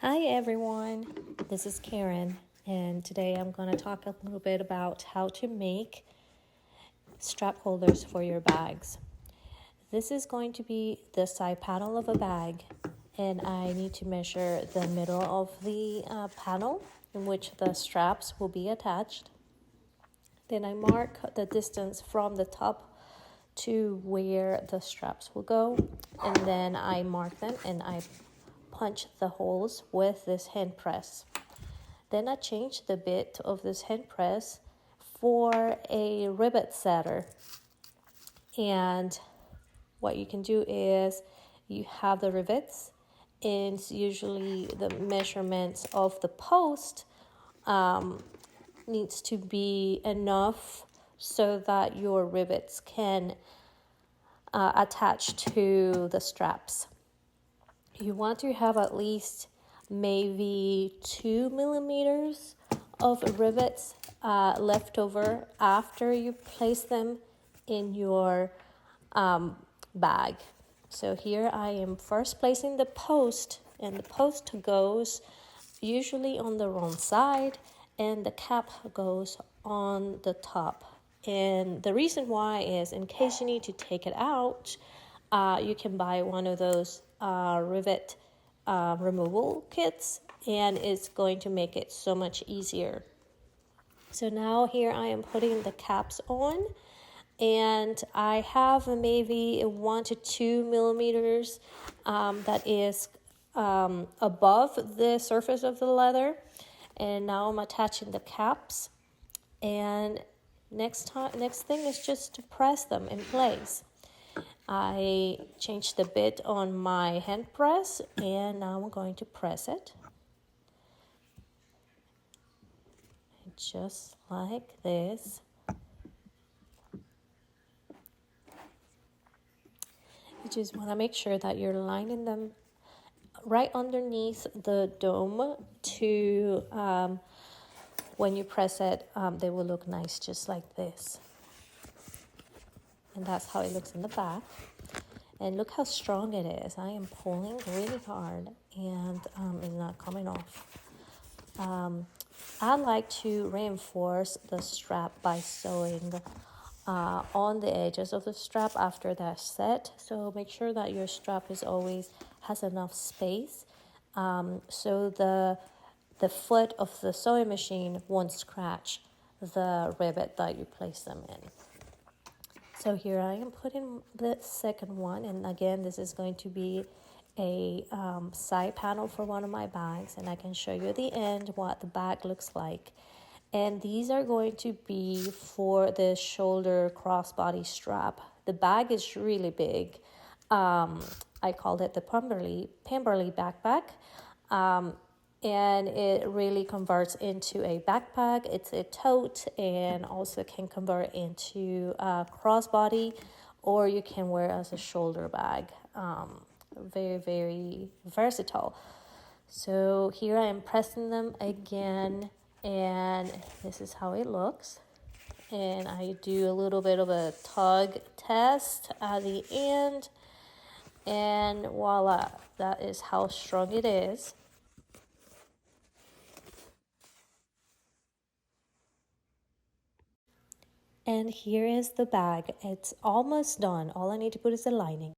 Hi everyone, this is Karen, and today I'm going to talk a little bit about how to make strap holders for your bags. This is going to be the side panel of a bag, and I need to measure the middle of the panel in which the straps will be attached. Then I mark the distance from the top to where the straps will go, and then I mark them and I punch the holes with this hand press. Then I change the bit of this hand press for a rivet setter. And what you can do is you have the rivets, and usually the measurements of the post needs to be enough so that your rivets can attach to the straps. You want to have at least maybe 2 millimeters of rivets left over after you place them in your bag. So here I am first placing the post, and the post goes usually on the wrong side and the cap goes on the top. And the reason why is in case you need to take it out, you can buy one of those rivet removal kits, and it's going to make it so much easier. So now here I am putting the caps on, and I have maybe 1 to 2 millimeters that is above the surface of the leather. And now I'm attaching the caps, and next thing is just to press them in place. I changed the bit on my hand press, and now I'm going to press it just like this. You just want to make sure that you're lining them right underneath the dome to when you press it, they will look nice just like this. And that's how it looks in the back. And look how strong it is. I am pulling really hard, and it's not coming off. I like to reinforce the strap by sewing on the edges of the strap after that's set. So make sure that your strap has enough space so the foot of the sewing machine won't scratch the rivet that you place them in. So here I am putting the second one, and again this is going to be a side panel for one of my bags, and I can show you at the end what the bag looks like. And these are going to be for the shoulder crossbody strap. The bag is really big. I called it the Pemberly backpack. And it really converts into a backpack. It's a tote, and also can convert into a crossbody, or you can wear it as a shoulder bag. Very, very versatile. So here I am pressing them again, and this is how it looks. And I do a little bit of a tug test at the end, and voila, that is how strong it is. And here is the bag. It's almost done. All I need to put is the lining.